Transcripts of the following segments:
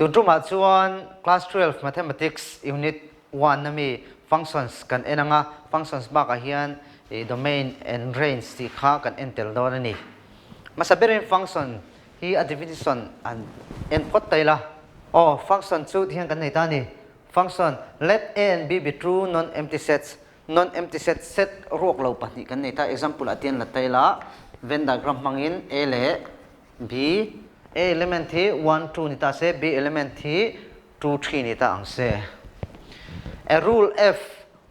tunruma chuan class 12 mathematics unit 1 nami functions kan enanga functions ba ka hian domain and range ti kha kan entel don ani masaberin function hi a definition and input taila function chu hian kan nei ta ni function let a and b be true non-empty sets non-empty set ruak lo pahnih kan nei ta example atian la taila Venn diagram mangin a le b a element hi 1 2 ni ta se b element hi 2 3 ni ta ang se a rule f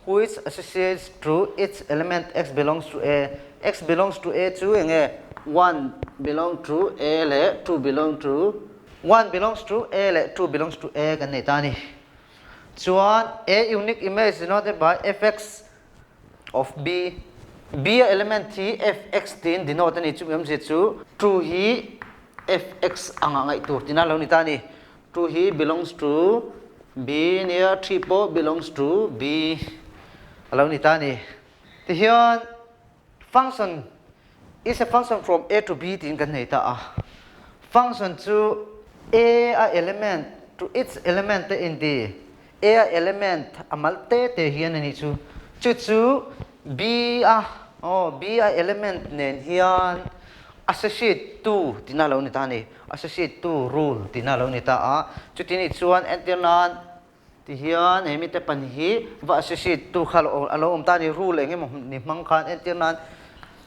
which associates through its element x belongs to a x belongs to a chu enge 1 belong to a le 2 belong to 1 belongs to a le 2 belongs to a kan nei ta ni chuan a unique image denoted by fx of b b element hi fx tin denote ni chu mc chu true hi fx anga ngai tur tina lo ni ta ni true hi belongs to b near 3 po belongs to b alo ni ta ni ti hian function is a function from a to b tin kan nei ta a function chu a element to its element in the a element amalte te hian ani chu b element nen hian associate to tinalo ni ta ni associate to rule tinalo ni ta a chutini chuan enternan ti hian emite pan hi va associate to khalo alo ta ni rule engem ni mang khan enternan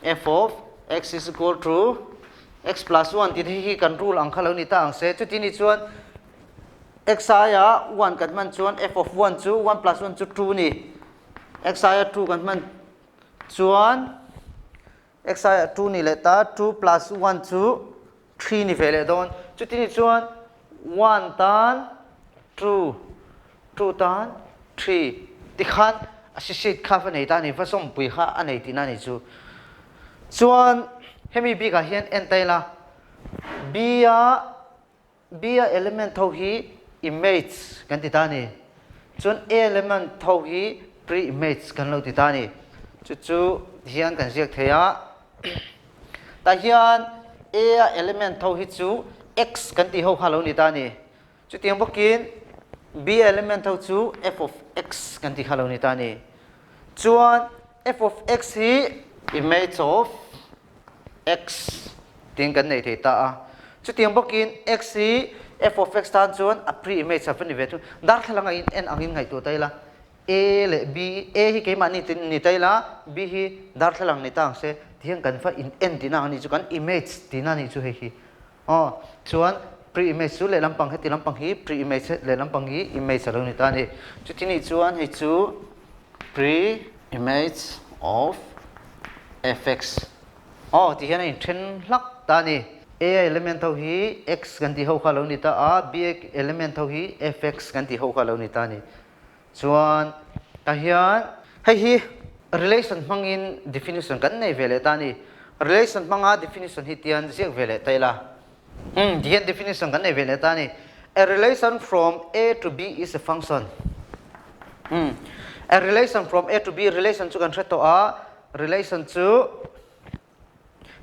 f of x is equal to x plus 1 ti hi kan rule ang khalo ni ta ang se chutini chuan xi a 1 kan man chuan f of 1 chu 1 plus 1 chu 2 ni xi a 2 kan man chuan xi a 2 ni leta 2 plus 1 chu 3 ni vele don chutini chuan 1 tan 2 tan 3 ti khan associate kha fa nei ta ni fa som pui kha anei ti na ni chu chuan hemi b ka hian en taila b a element tho hi image kan ti ta ni chuan a element tho hi pre image kan lo ti ta ni chu hian kan siak theia ta hian a element tho hi chu x kan ti ho khalo ni ta ni chu tiang bokin b element tho chu f of x kan ti khalo ni ta ni chuan f of x hi image of x ting kan nei thei ta a chu tiang bokin x hi f of x tan chuan a pre image of ni ve tu dar thlanga in n angin ngai tu taila a le b a hi ke ma ni taila b hi dar thlang ni tang se thiang kan fa in n ti na ni chu kan image ti na ni chu he hi chuan pre image chu le lampang he ti lampang hi pre image le lampang hi image lo ni ta ni chu ti ni chuan he chu pre image of fx ti hian in then lak ta ni a element tho hi x kan ti ho kha lo ni ta a b element tho hi fx kan ti ho kha lo ni ta ni chuan ta hian hei hi relation mangin definition kan nei vele ta ni relation manga definition hi tian siak vele taila dian definition kan nei vele ta ni a relation from a to b is a function a relation from a to b relation chu kan threto a relation chu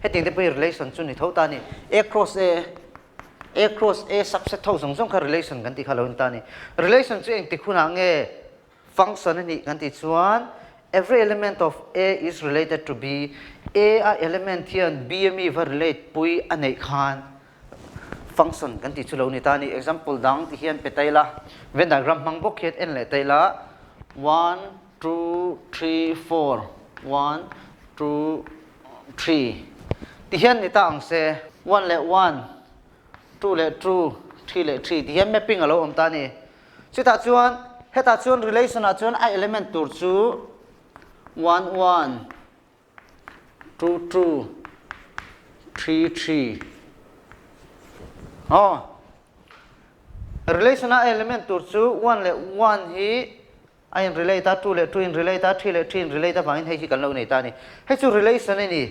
heting te pui relation chu ni thota ni a cross a subset tho song kha relation kan ti khalo ta ni relation chu eng ti khuna nge function ni kan ti chuan every element of a is related to b a element hian b mi va relate pui anei khan function kan ti chulo ni ta ni example dang ti hian petaila Venn diagram mangbok hian en le taila 1 2 3 4 1 2 3 ti hian ni ta ang se 1 le 1 2 le 2 3 le 3 ti hian mapping alo om ta ni chita chuan heta chuan relation a chuan a element tur chu 1 1 2 2 3 3 relation a element tur chu 1 le 1 hi a in relate 2 le 2 in relate 3 le 3 in relate bangin hei hi kan lo nei ta ni hei chu relation ni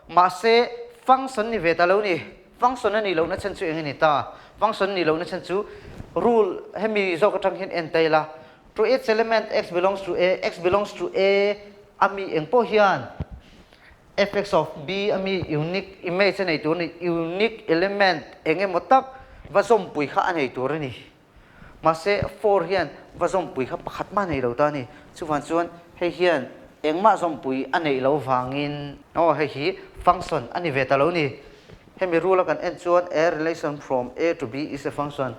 ma se function ni ve ta lo ni function ni lo na chen chu eng ni ta function ni lo na chen chu rule hemi zo ka tang hin en taila to its element x belongs to a x belongs to a ami eng po hian fx of b ami unique image nei tu ni unique element enge motak vazom pui kha anei tur ni mase 4 hian vazom pui kha pakhat ma nei lo ta ni chuan chuan hei hian engma zom pui anei lo vangin hei hi function ani ve ta lo ni hemi rule kan en chuan a relation from a to b is a function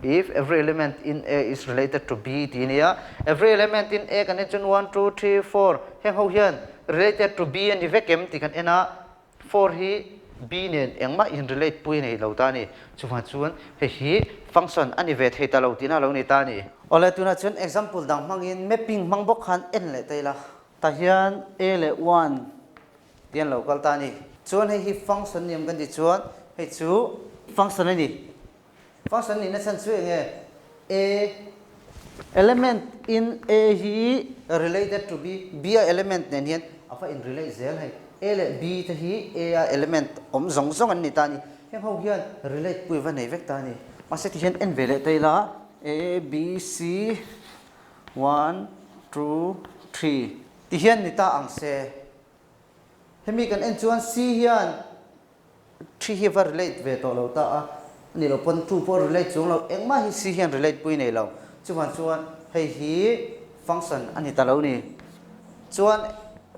if every element in a is related to b tinia every element in a kan en chuan 1 2 3 4 heng ho hian related to b ani vekem ti kan ena 4 hi b nen engma in relate pui nei lo ta ni chuan hei hi function ani ve thei ta lo tina lo ni ta ni ole tuna chuan example dang mangin mapping mangbok khan en le teila ta hian a le 1 tian lo kal ta ni chuan hei hi function niam kan di chuan hei chu function ani function ni na chan chu nge a element in a hi related to b b a element nen hian afa in relate zel hai a le b ta hi a element om zong zong an ni ta ni heng ho hian relate pui va nei vek ta ni ma se ti hian en ve le teila a b c 1 2 3 ti hian ni ta ang se hemi kan en chuan c hian 3 hi va relate ve to lo ta a ni lo pon 2 po relate chung lo engma hi c hian relate pui nei lo chuan hei hi function ani ta lo ni chuan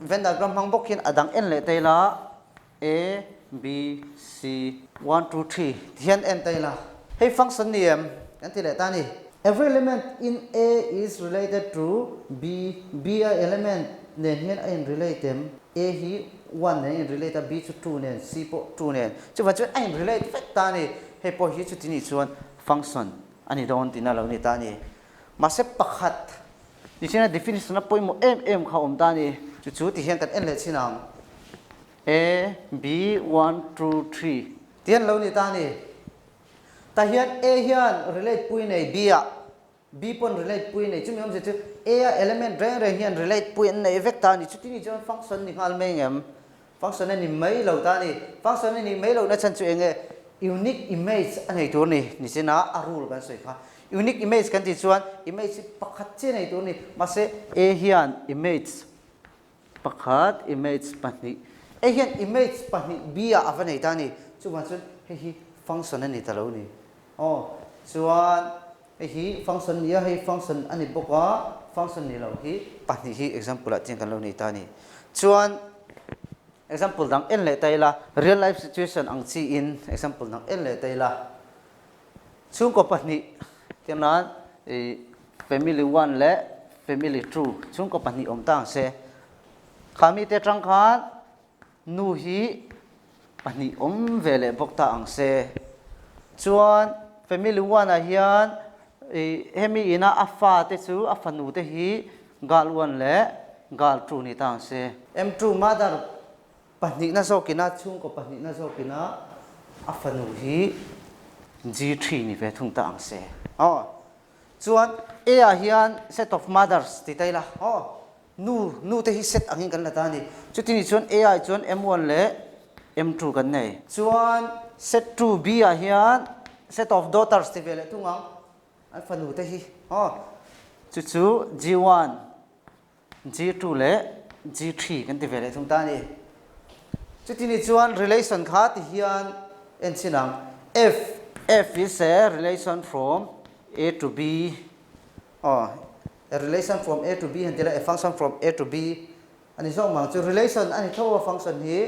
Venn diagram hangbok hin adang en le teila a b c 1 2 3 hian en teila hei function niam kan ti le ta ni every element in a is related to b b a element nen hian a in relate them a hi 1 nen in relate b chu 2 nen c po 2 nen chuan a in relate fek ta ni hei po hi chu ti ni chuan function ani don tina lo ni ta ni ma se pakhat ni china definition na poimo em kha om ta ni chu ti hian kan en le chinang a b 1 2 3 tian lo ni ta ni ta hian a hian relate pui nei b a b pon relate pui nei chu mi om se chu a element reng hian relate pui nei vek ta ni chu ti ni chuan function ni ngal mai ngem function ni mai lo ta ni function ni mai lo na chan chu enge unique image anei tur ni china a rule kan soi kha unique image kan ti chuan image pakhat che nei tur ni ma se a hian image pakhat image pahnih a hian image pahnih b a avanei ta ni chuan hei hi function ani ta lo ni chuan hei hi function ni hei function ani boka function ni lo hi pahnih hi example a chen kan lo ni ta ni chuan example dang en le taila real life situation ang chi in example dang en le taila chung ko pahnih tianan family 1 le family 2 chung ko pahnih om tang se khami te tang khan nu hi pahnih om vele bok ta ang se chuan family 1 a hian hemi ina afa te chu afanu te hi gal 1 le gal 2 ni tang se m2 mother pahnih na zawkina chung ko pahnih na zawkina afanu hi g3 ni ve thung ta ang se chuan a a hian set of mothers ti taila nu te hi set angin kan la ta ni chu ti ni chuan a a chuan m1 le m2 kan nei chuan set 2 b a hian set of daughters ti ve le thungang afanu te hi chu g1 g2 le g3 kan ti ve le thung ta ni chu ti ni chuan relation kha ti hian en chinang f is a relation from a to b a relation from a to b and a function from a to b ani so mang chu relation ani thawa function hi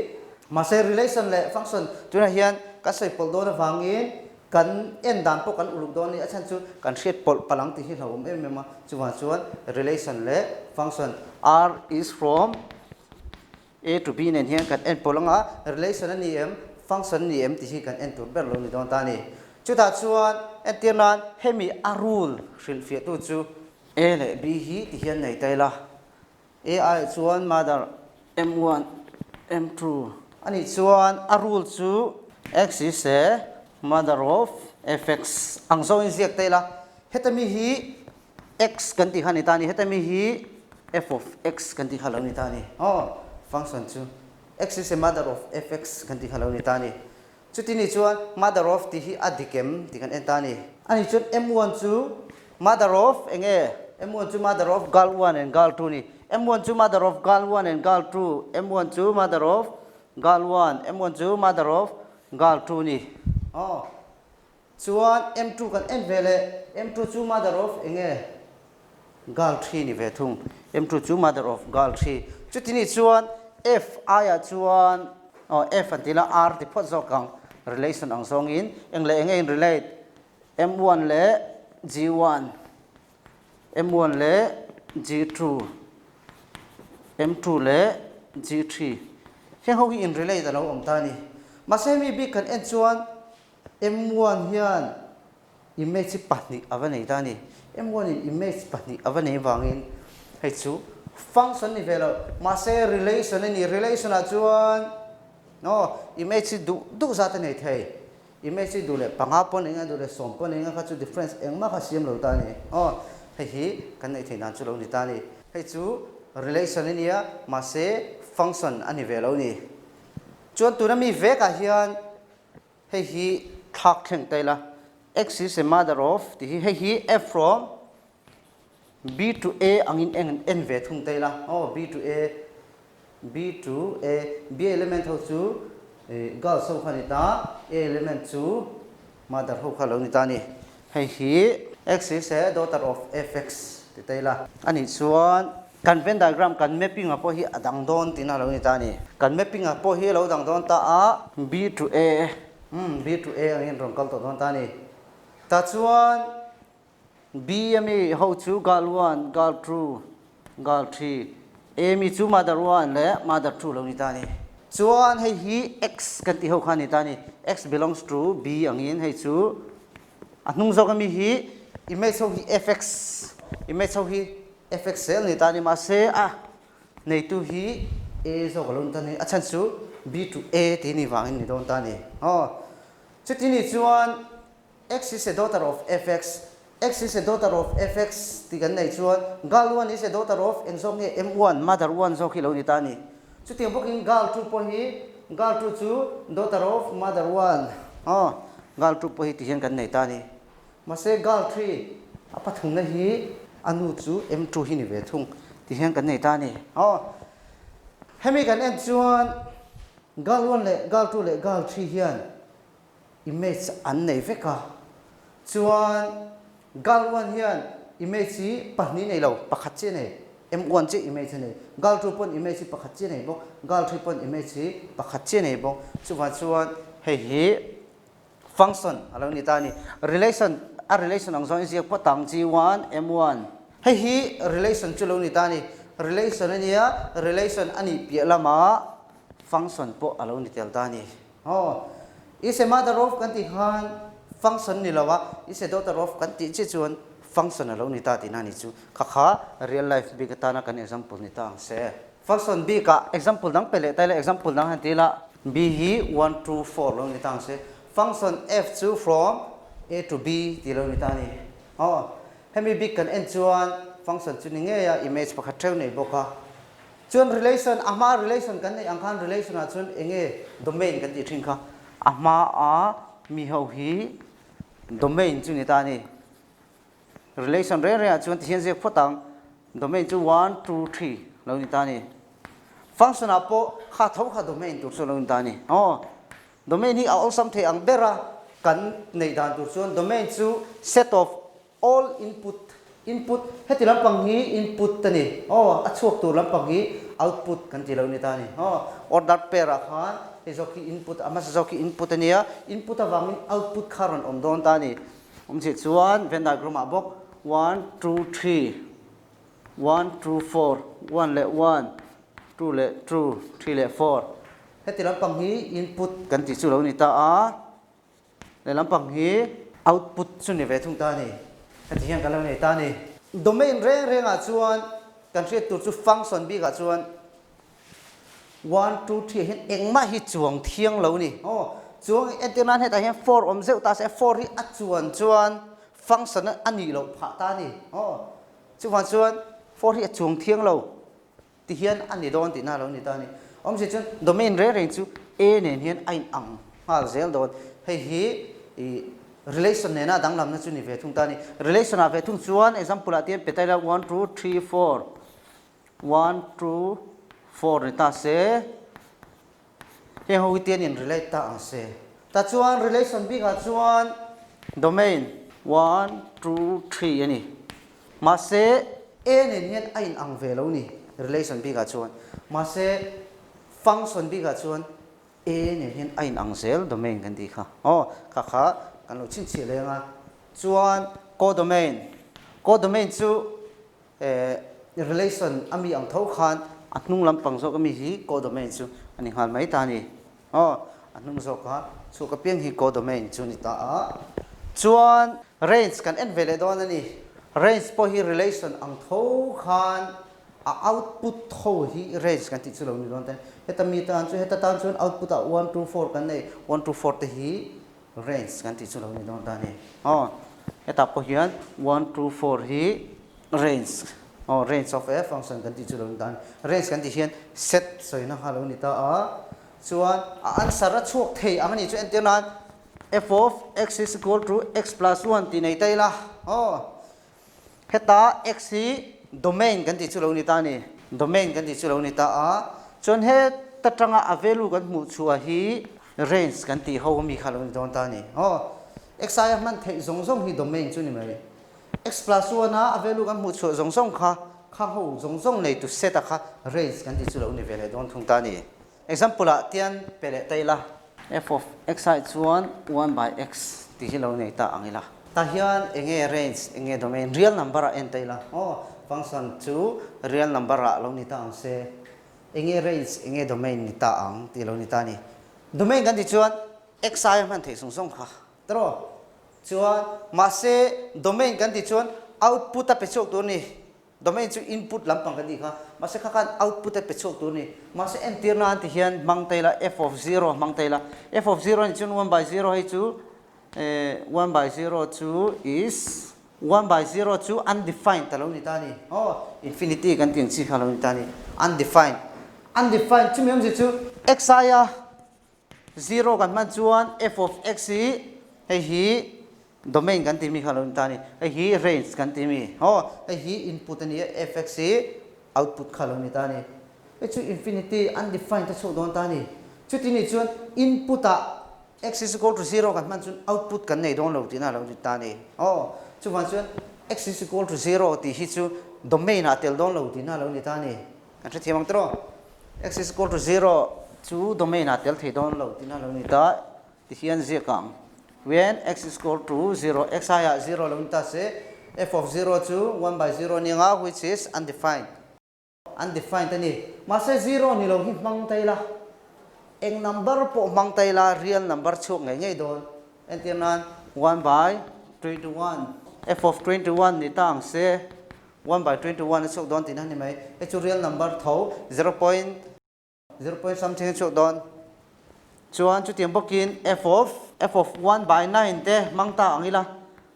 ma se relation le function tuna hian ka sei pol do na wangin kan en dan po kan uluk do ni achan chu kan hriat pol palang ti hi hlawm em em ma chuan relation le function r is from a to b nen hian kan en polanga relation ani em function ni em ti hi kan en tur ber lo ni don ta ni chu ta chuan en tianan hemi a rule hril fia tu chu a le b hi ti hian nei taila a I chuan mother m1 m2 ani chuan a rule chu x is a mother of fx ang zo in ziak taila hetami hi x kan ti hani ta ni hetami hi f of x kan ti halo ni ta ni function chu x is a mother of fx kan ti halo ni ta ni chu ti ni chuan mother of ti hi adikem ti kan en ta ni ani chuan m1 chu mother of enge m1 chu mother of gal 1 and gal 2 ni m1 chu mother of gal 1 and gal 2 m1 chu mother of gal 1 m1 chu mother of gal 2 ni chuan m2 kan en vele m2 chu mother of enge gal 3 ni ve thung m2 chu mother of gal 3 chutini chuan f aya chuan f antila r ti phot zawkang relation ang zongin engle enge in relate m1 le g1 m1 le g2 m2 le g3 heng ho in relate alo om ta ni masemi bi kan en chuan m1 hian image pahnih avanei ta ni m1 in image pahnih avanei wangin hei chu function ni velo mase relation ni relation a chuan no image du zata nei thei image du le pangapon enga du le sompon enga kha chu difference engma kha siam lo ta ni hei hi kan nei theihna chu lo ni ta ni hei chu relation ni ya mase function ani velo ni chuan tunami veka hian hei hi thak thleng taila x is a mother of ti hei hi f from b to a angin n ve thung taila b to a b element ho chu gal so khani ta a element chu mother ho khalo ni ta ni hei hi x is a daughter of fx ti taila ani chuan kan Venn diagram kan mapping a po hi adang don tina lo ni ta ni kan mapping a po hi lo dang don ta a b to a angin rong kal to don ta ni ta chuan b ami ho chu gal 1 gal 2 gal 3 a mi chu mother 1 le mother 2 lo ni ta ni chuan hei hi x kan ti ho khani ta ni x belongs to b angin hei chu anung zok ami hi image ho hi fx image ho hi fx cell ni ta ni ma se nei tu hi a zok lo ta ni achan chu b to a ti ni wangin ni don ta ni chutini chuan x is a daughter of fx x is a daughter of fx ti kan nei chuan gal 1 is a daughter of en zok nge m1 mother 1 zok hi lo ni ta ni chuti boking gal 2 po hi gal 2 chu daughter of mother 1 gal 2 po hi ti hian kan nei ta ni ma se gal 3 apathung na hi anu chu m2 hi ni ve thung ti hian kan nei ta ni hemi kan en chuan gal 1 le gal 2 le gal 3 hian image an nei veka chuan gal 1 hian image hi pahni nei lo pakhat che nei m1 che image nei gal 2 pon image hi pakhat che nei bo gal 3 pon image hi pakhat che nei bo chuan hei hi function alo ni ta ni relation ang zong is potang g1 m1 hei hi relation chu lo ni ta ni relation ania relation ani pialama function po alo ni tel ta ni is a mother of kan ti khan function ni lawa is a daughter of kan ti che chuan function alo ni ta ti na ni chu kha real life bi ka ta na kan example ni ta se function b ka example dang pele taile example dang han ti la b hi 1 to 4 lo ni ta se function f2 from a to b ti lo ni ta ni hemi b kan en chuan function chu ni nge ya image pakhat theu nei boka chuan relation ama relation kan nei angkhan relation a chuan enge domain kan ti thing kha ama mi ho hi domain chu ni ta ni relation re a chuan ti hian je photang domain chu 1 2 3 lo ni ta ni function a po kha thau kha domain tu so lo ni ta ni domain hi all some the ang bera kan nei dan tu chuan domain chu set of all input heti lampang hi input tani a chuak tu lampang hi output kan ti lo ni ta ni order pair a khan zoki input amas zoki input ania input awangin output kharon om don ta ni chi chuan Venn diagram a bok 1 2 3 1 2 4 1 le 1 2 le 2 3 le 4 heti lampang hi input kan ti chu lo ni ta le lampang hi output chu ni ve thung ta ni heti hian kan lo ni ta ni domain re nga chuan kan hriat tur chu function bi ga chuan 1 2 3 hen engma hi chuang thiang lo ni chuang entenan heta hian 4 om zeu ta se 4 hi a chuan function ani lo pha ta ni chuan 4 hi a chuang thiang lo ti hian ani don ti na lo ni ta ni si chuan domain re chu a nen hian ain ang hal zel don hei hi relation nena danglam na chu ni ve thung ta ni relation a ve thung chuan example atian petaila 1 2 3 4 1 2 4 ni ta se he ho tian in relate ta ang se ta chuan relation bi ga chuan domain 1 2 3 ani ma se a nen hian a in ang ve lo ni relation b ka chuan ma se function b ka chuan a nen hian a in ang zel domain kan ti kha kha kha kan lo chin chi lenga chuan codomain chu relation ami ang tho khan atnung lampang zo ami hi codomain chu ani hal mai ta ni atnung zo ka chu ka piang hi codomain chu ni ta a chuan range kan en vele don ani range po hi relation ang tho khan a output tho hi range kan ti chu lo ni don ta heta mi tan chu heta tan chuan output a 1 2 4 kan nei 1 2 4 te hi range kan ti chu lo ni don ta ni heta po hian 1 2 4 hi range range of a function kan ti chu lo ni ta range kan ti hian set soina ha lo ni ta a chuan answer a chuak thei ang ni chu entenan f of x is equal to x plus 1 ti nei tai la heta x hi domain kan ti chu lo ni ta ni domain kan ti chu lo ni ta a chuan he tatanga a value kan mu chhuah hi range kan ti ho mi kha lo ni don ta ni xi man thei zong zong hi domain chu ni mai x plus 1 a value kan mu chhuah zong zong kha ho zong zong nei tu set a kha range kan ti chu lo ni vele don thung ta ni example a tian pele tai la f of xi chuan 1 by x ti hi lo nei ta angila ta hian enge range enge domain real number a en tai la function chu real number a lo ni ta ang se enge range enge domain ni ta ang ti lo ni ta ni domain kan ti chuan xi man thei song song kha tro chuan ma se domain kan ti chuan output a pe chok tu ni domain chu input lampang kan ti kha ma se kha kan output a pe chok tu ni ma se entirna ti hian mang tai la f of 0 mang tai la f of 0 ni chun 1 by 0 hai chu 1 by 0 chu is 1 by 0 chu undefined talo ni ta ni infinity kan ting chi khalo ni ta ni undefined chu miam ji chu xi a 0 kan man chuan f of x hi domain kan ti mi khalo ni ta ni hi range kan ti mi hi input ani fx output khalo ni ta ni chu infinity undefined ta chu don ta ni chu ti ni chuan input a x is equal to 0 kan man chuan output kan nei don lo ti na lo ni ta ni chu man chuan x is equal to 0 ti hi chu domain a tel don lo ti na lo ni ta ni kan thi thiamang tro x is equal to 0 chu domain a tel thei don lo ti na lo ni ta ti hian zia kang when x is equal to 0 xi a 0 lo ni ta se f of 0 chu 1 by 0 ni nga which is undefined tani ma se 0 ni lo hi mang tai la eng number po mang tai la real number chuk ngei don entianan 1 by 21 f of 21 ni tang se 1 by 21 chuk don tin hani mai chu real number tho 0 something chuk don chuan chu tiam bokin f of 1 by 9 te mang ta angila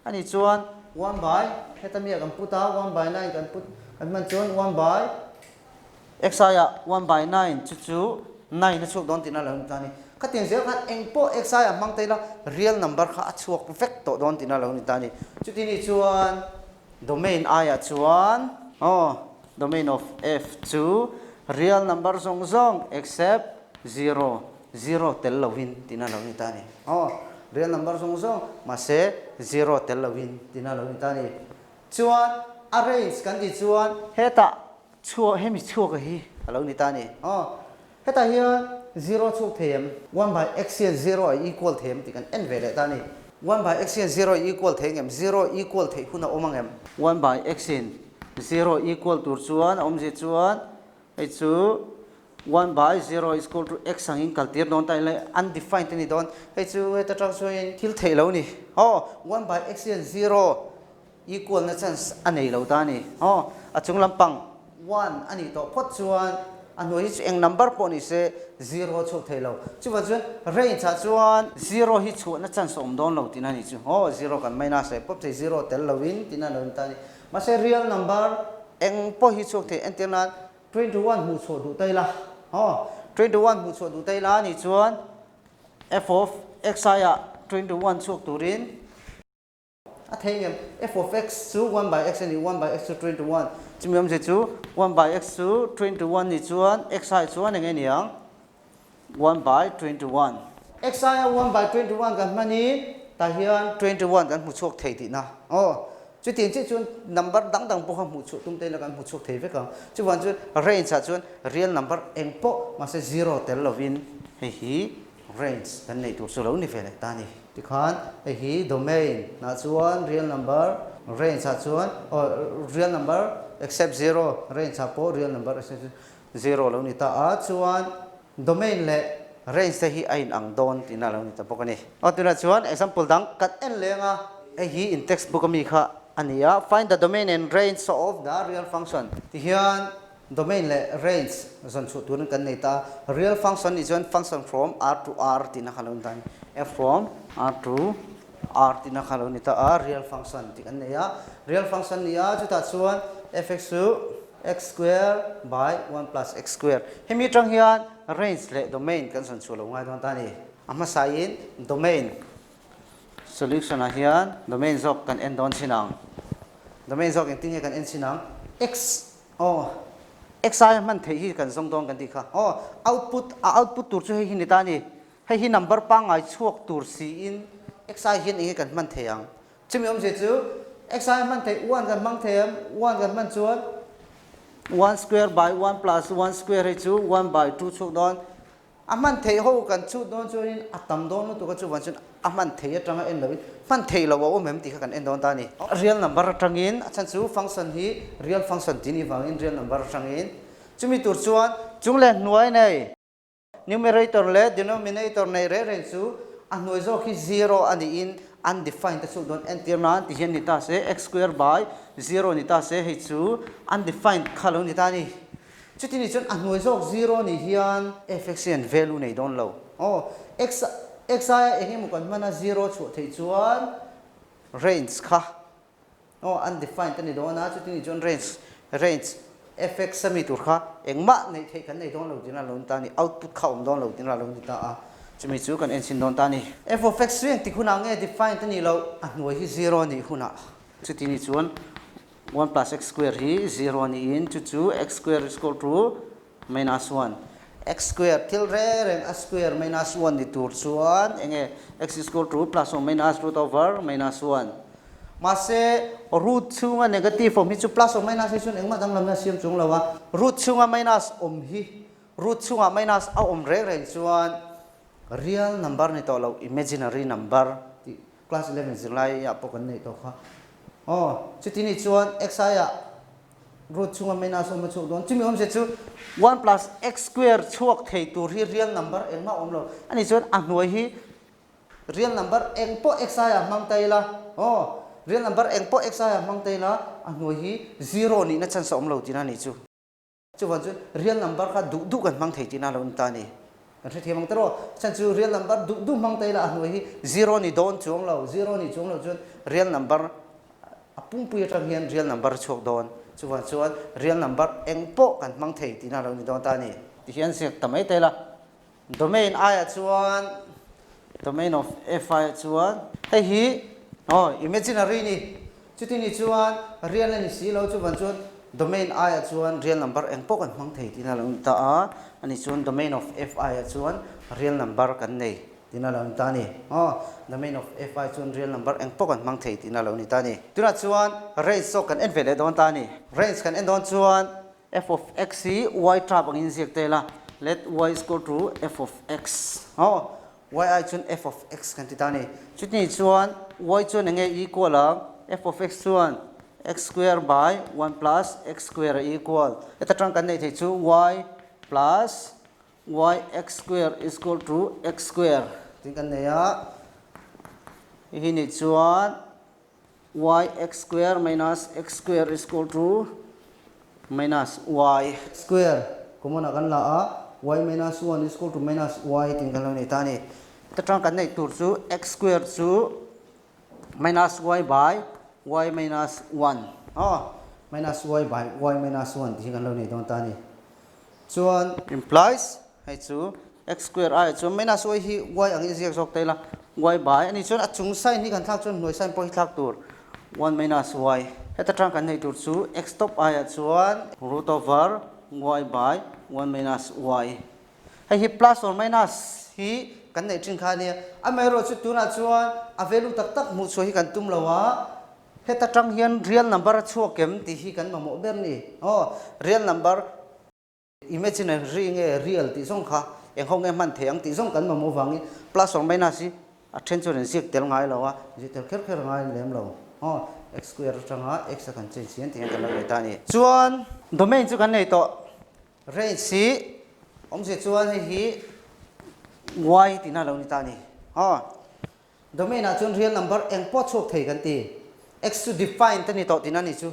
ani chuan 1 by hetami kan puta 1 by 9 kan put kan man chuan 1 by xi a 1 by 9 chu 9 na chuk don tin ala ta ni ka tin zel khat eng po xi a mang tai la real number kha chuak vek to don tin ala ni ta ni chu ti ni chuan domain I a chuan domain of f2 real number zong except 0 tel lovin tin ala ni ta ni real number zong ma se 0 tel lovin tin ala ni ta ni chuan arrange kan ti chuan heta chhuah hemi chhuah ka hi alo ni ta ni heta hian 0 chuk them 1 by x hian 0 equal them ti kan en vele ta ni 1 by x hian 0 equal thengem 0 equal thei huna omangem 1 by x in 0 equal to chuan omji chuan ai chu 1 by 0 is equal to x angin kaltir don tai le undefined ni don ai chu heta tang chuan thil thei lo ni 1 by x hian 0 equal na chance anei lo ta ni achung lampang 1 ani to phot chuan anoi hi eng number po ni se 0 chuk thei lo chu wa chuan range cha chuan 0 hi chu na chan som don lo tin ani chu 0 kan minus e pop thei 0 tel lovin tin an lo ta ni ma se real number eng po hi chuk thei entina 21 hu chu du tai la 21 hu chu du tai la ni chuan f of xi a 21 chuk turin a thengem f of x chu 1 by x ani 1 by x to 21 chimiam je chu 1 by x to 21 ni chuan xi chuan ngei niang 1 by 21 xi 1 by 21 kan mani ta hian 21 kan mu chuak thei ti na chu tin chi chuan number dang po ham mu chu tum te la kan mu chuak thei ve ka chu wan chu range cha chuan real number eng po ma se 0 tel lovin hi range kan nei tur chu lo ni ve ta ni ti khan hi domain na chuan real number range cha chuan real number except 0 range cha po real number except 0 lo ni ta a chuan domain le range te hi ain ang don tina lo ni ta pokani tuna chuan example dang kat en lenga hi in textbook mi kha ania find the domain and range of the real function ti hian domain le range zon chu turin kan nei ta real function is one function from r to r tina khalon tan f from r to r tina khalon ni ta a real function ti kan nei ya real function nia chu ta chuan fx x square by 1 plus x square hemi tang hian range le domain kan son chu lo ngai don ta ni ama sain domain solution a hian domain zok kan en don sinang domain zok en ting kan en sinang x xi man thei hi kan zong don kan ti kha output tur chu hi ni ta ni hi number pa ngai chuak tur si in xi hin hi kan man thei ang chimi om je chu xi man thei 1 kan mang thei 1 kan man chuan 1 square by 1 plus 1 square hi chu 1 by 2 chuk don aman thei ho kan chu don chu in atam don tu ka chu wan chun aman thei atanga en lo man thei lo wa mem ti kha kan en don ta ni real number atangin achan chu function hi real function ti ni wangin real number atangin chumi tur chuan chungle hnuai nei numerator le denominator nei re ren chu a hnuai zo khi 0 ani in undefined ta chu don theihna ti hian ni ta se x square by 0 ni ta se hi chu undefined khalo ni ta ni chuti ni chon a hnuai zo 0 ni hian fx and value nei don lo xi engemu kan mana 0 chu thei chuan range kha undefined ta ni dona chuti ni chon range fx sami tur kha engma nei thei kan nei don lo dina lo ta ni output khawm don lo dina lo ni ta a chumi chu kan en sin don ta ni f of x swing ti khuna nge define ta ni lo a hnuai hi 0 ni huna chuti ni chuan 1 plus x square hi 0 ni in chu x square is equal to minus 1 x square til re a square minus 1 ni tur chuan enge x is equal to plus or minus root over minus 1 mase root chunga negative form hi chu plus or minus hi chun engma dang lamna siam chung lawa root chunga minus hi root chunga minus a re chuan real number ni to lo imaginary number class 11 zirlai ya pokan nei to kha chuti ni chuan xi ya root chunga minus ma chu don chumi om se chu 1 plus x square chuak thei tur hi real number engma om lo ani chuan a hnuai hi real number eng po xi ya mang taila real number eng po xi ya mang taila a hnuai hi 0 ni na chan sa om lo tina ni chu wan chu real number kha du kan mang thei tina lo ta ni kan the thiamang taro chan chu real number du mang taila a hnuai hi 0 ni don chung lo 0 ni chung lo chuan real number apung pu ya tang hian real number chok don chuan real number eng po kan mang thei tina lo ni don ta ni ti hian sek tamai tela domain a ya chuan domain of f a chuan hi imaginary ni chuti ni chuan real ni si lo chuan domain a ya chuan real number eng po kan mang thei tina lo ni ta a ani chuan domain of f a ya chuan real number kan nei tina lo ni ta ni domain of f a chuan real number eng po kan mang thei tina lo ni ta ni tuna chuan range so kan en vele don ta ni range kan en don chuan f of x hi y trap ang in siak tela let y is equal to f of x y I chuan f of x kan ti ta ni chutni chuan y chuan enge equal ang f of x chuan x square by 1 plus x square equal eta tang kan nei thei chu y plus y x square is equal to x square tin kan nei a hi ni chuan y x square minus x square is equal to minus y square komona kan la a y minus 1 is equal to minus y tin kan lo nei ta ni ta tang kan nei tur chu x square chu minus y by y minus 1 minus y by y minus 1 tin kan lo nei don ta ni chuan implies hai chu x square a chu minus y hi y ang isiak sok tela y by ani chuan a chung sign ni kan thak chuan noi sign po hi thak tur 1 minus y heta tang kan nei tur chu x top a ya chuan root over y by 1 minus y hai hi plus or minus hi kan nei tring kha ni amai ro chu tuna chuan a value tak tak mu chu hi kan tum lowa heta tang hian real number chu kem ti hi kan mamo ber ni real number imaginary nge real ti song kha eng hong man theng ti song kan mamo wangin plus or minus hi a then chu ren sik tel ngai lowa ji tel kher kher ngai lem lo x square changa x kan chen chen ti kan lo ta ni chuan domain chu kan nei to range si se chuan hi y ti na lo ni ta ni domain a chuan real number eng po chok thei kan ti x to define ta ni to ti na ni chu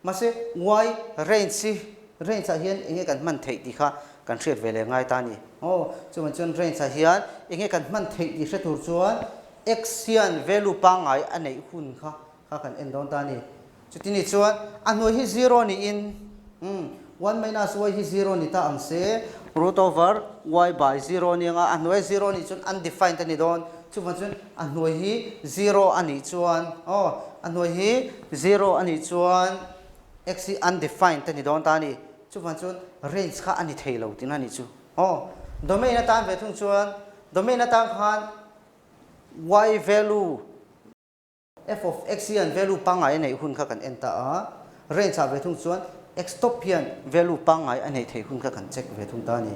ma se y range si range a hian enge kan man thei ti kha kan hriat vele ngai ta ni chuan chuan range a hian enge kan man thei ti hre tur chuan x hian value pa ngai a nei hun kha kan en don ta ni chuti ni chuan a noi hi 0 ni in 1 minus y hi 0 ni ta ang se root over y by 0 ni nga a noi 0 ni chuan undefined ta ni don chuan chuan a noi hi 0 ani chuan a noi hi 0 ani chuan x hi undefined ta ni don ta ni chuan chuan range kha ani thei lo tin ani chu domain a tan ve thung chuan domain a tan khan y value f of x hian value pa ngai nei hun kha kan enta a range a ve thung chuan x top hian value pa ngai a nei thei hun kha kan check ve thung ta ni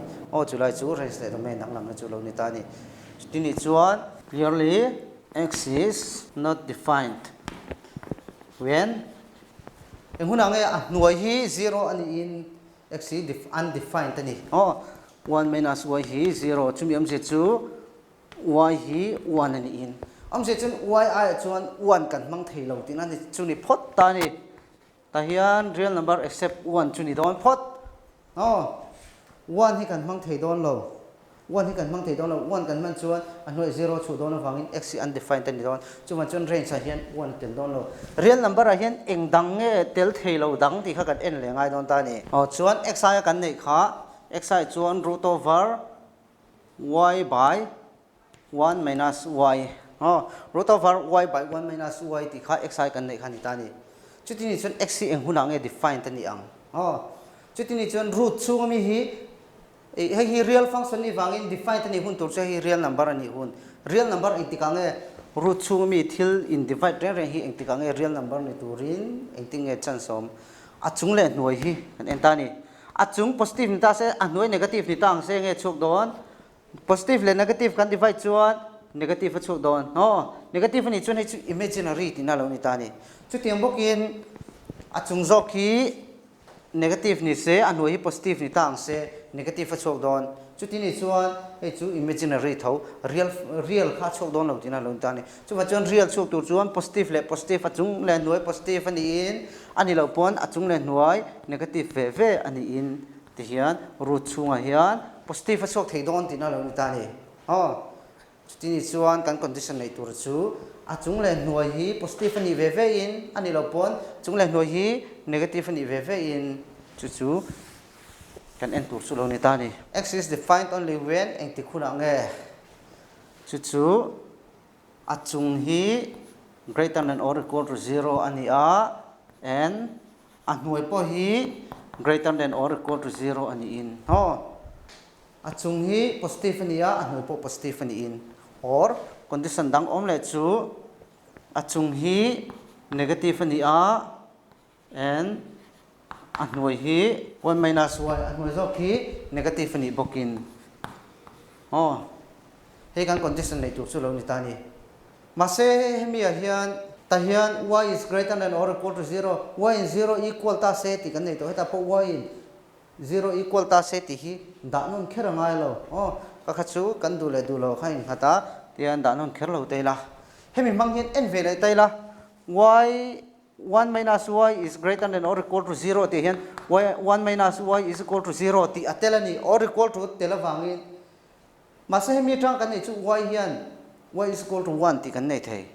chulai chu range le domain nak lam na chu lo ni ta ni tini chuan clearly x is not defined when enghuna nge a hnuai hi 0 ani in x hi undefined ta ni 1 minus y hi 0 chumi amse chu y hi 1 ani in amse chun y a chuan 1 kan mang thei lo tin ani chuni phot ta ni ta hian real number except 1 chuni don phot 1 hi kan mang thei don lo 1 hi kan mang thei don lo 1 kan man chuan a hnoi 0 chu don wangin x hi undefined ta ni don chuan chuan range a hian 1 tel don lo real number a hian eng dang nge tel thei lo dang ti kha kan en le ngai don ta ni chuan xi kan nei kha xi chuan root over y by 1 minus y root over y by 1 minus y ti kha xi kan nei kha ni ta ni chuti ni chuan x hi eng huna nge define ta ni ang chuti ni chuan root chu mi hi hi real function ni wangin define ta ni hun tur cha hi real number ani hun real number eng ti ka nge root chu mi thil in divide re hi eng ti ka nge real number ni turin eng ti nge chan som a chung le hnuai hi kan en ta ni a chung positive ni ta se a hnuai negative ni ta ang se nge chuk don positive le negative kan divide chuan negative a chuk don negative ni chuan hi chu imaginary ti na lo ni ta ni chu tiang bokin a chung zok hi negative ni se a hnuai hi positive ni ta ang se negative a chuk don chu ti ni chuan hei chu imaginary tho real kha chuk don lo ti na lo ni ta ni chu ma chuan real chuk tur chuan positive le positive a chung le hnuai positive ani in ani lo pon a chung le hnuai negative ve ve ani in ti hian root chunga hian positive a chuk thei don ti na lo ni ta ni chuti ni chuan kan condition nei tur chu a chung le hnuai hi positive ani ve ve in ani lo pon chung le hnuai hi negative ani ve ve in chu kan en tur chu lo ni ta ni x is defined only when eng ti khuna nge chu a chung hi greater than or equal to 0 ani a and a hnuai po hi greater than or equal to 0 ani in a chung hi positive ani a hnuai po positive ani in or condition dang om le chu a chung hi negative ani a and a hnuai hi 1 minus y a hnuai zok hi negative ani bokin he kan condition nei tur chu lo ni ta ni ma se hemi a hian ta hian y is greater than or equal to 0 y in 0 equal ta se ti kan nei to heta po y in 0 equal ta se ti hi da non khera ngai lo ka kha chu kan du lo khain hata tian da non kher lo te la hemi mang hian en ve le te la y 1 minus y is greater than or equal to 0 ti hian 1 minus y is equal to 0 ti atelani or equal to telavangin ma se hemi tang kan nei chu y hian y is equal to 1 ti kan nei thei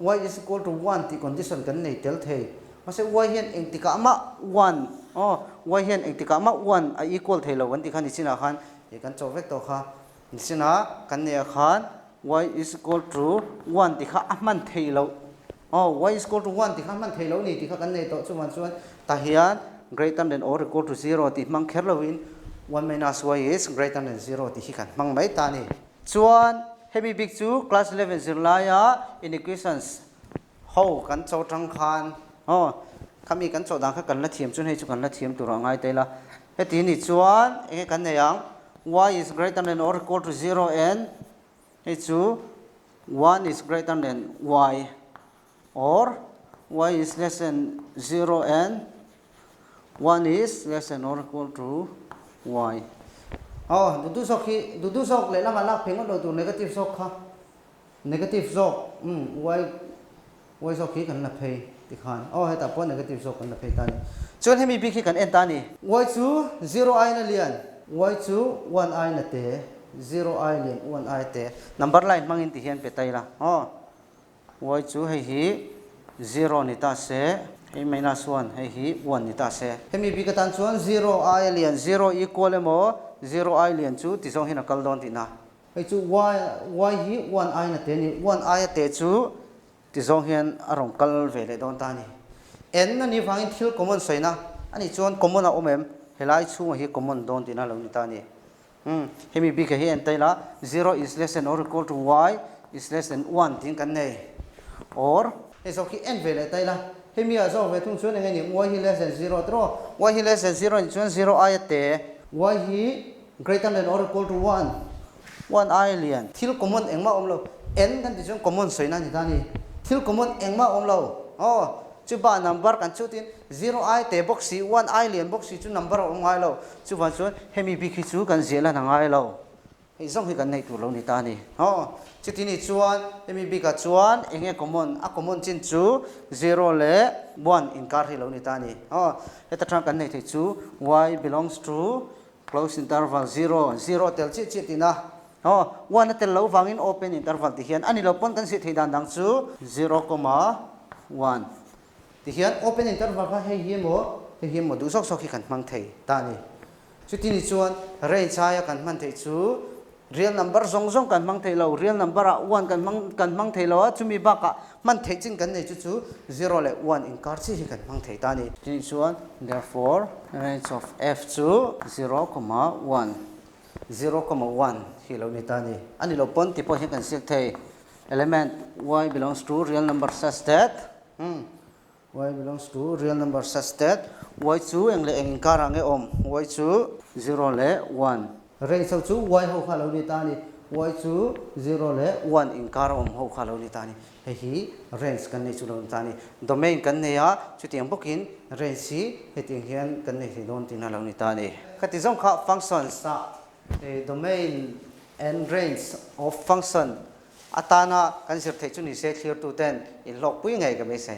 y is equal to 1 ti condition kan nei tel thei ma se y hian eng ti ka ma 1 y hian eng ti ka ma 1 a equal thei lo wan ti khan ni china khan e kan chaw vek to kha ni china kan ne khan y is equal to 1 ti kha a man thei lo y is equal to 1 ti kha man thei lo ni ti kha kan nei to chuan ta hian greater than or equal to 0 ti mang kher lo in 1 minus y is greater than 0 ti hi kan mang mai ta ni chuan hemi big chu class 11 zirlai inequations ho kan chaw tang khan khami kan chaw dang kha kan la thiam chun hei chu kan la thiam tur ngai te la heti ni chuan e kan ne yang y is greater than or equal to 0 and hei chu 1 is greater than y or y is less than 0 and 1 is less than or equal to y. Dudu sok le lama lak phengot lo tu negative sok kha. Negative sok. Y sok khi kan la phei ti khan. Heta po negative sok kan la phei tani. Chuan hemi bi khi kan en tani. Y chu 0i na lian. Y chu 1i na te. 0i lian 1i te. Number line mangin ti hian pe tai la. Y chu hei hi 0 ni ta se. Hei minus 1 hei hi 1 ni ta se. Hemi bi ka tan chuan 0i lian 0 equal emo 0i lian chu ti song hina kal don ti na. Hei chu y hi 1i na te ni 1i te chu ti song hian arong kal ve le don ta ni. N na ni vangin thil common soina ani chuan common a omem helai chu hi common don ti na lo ni ta ni. Hemi bi ka hi en tai la 0 is less than or equal to y is less than 1 tin kan nei. Or hei so ki n ve le tai la hemi a zo ve thung chuan nge ni y hi less than 0 tro y hi less than 0 ni chuan 0i te y hi greater than or equal to 1i lian thil common engma omlo n kan ti chuan common soina ni ta ni thil common engma omlo chu ba number kan chu tin 0i te box si 1i lian box si chu number ong ngai lo chu ba chuan hemi bi khi chu kan zela na ngai lo hei zong hi kan nei tu lo ni ta ni chu ti ni chuan hemi bi ka chuan enge common a common chin chu 0 le 1 in kar hi lo ni ta ni heta thang kan nei thei chu y belongs to close interval 0 tel chi ti na 1 tel lo vangin open interval ti hian ani lo pon kan si thei dan dang chu 0,1 ti hian open interval kha hei hi mo du sok hi kan mang thei ta ni chu ti ni chuan range ya kan man thei chu real number zong kan mang thei lo real number a 1 kan mang thei lo chumi ba ka man thei chin kan nei chu 0 le 1 in kar chi hi kan mang thei ta ni ti chuan therefore range of f chu 0,1 hi lo ni ta ni ani lo pon ti po hi kan sik thei element y belongs to real number such that y belongs to real number such that y chu eng le eng kar ang e om y chu 0 le 1 range so chu y ho kha lo ni ta ni y chu 0 le 1 in kar om ho kha lo ni ta ni hei hi range kan nei chu lo ta ni domain kan nei a chu tiang bokin range si heting hian kan nei hi don tin lo ni ta ni khati zong kha function sa domain and range of function atana kan sir thei chu ni se clear to 10 in log pui ngai ka me se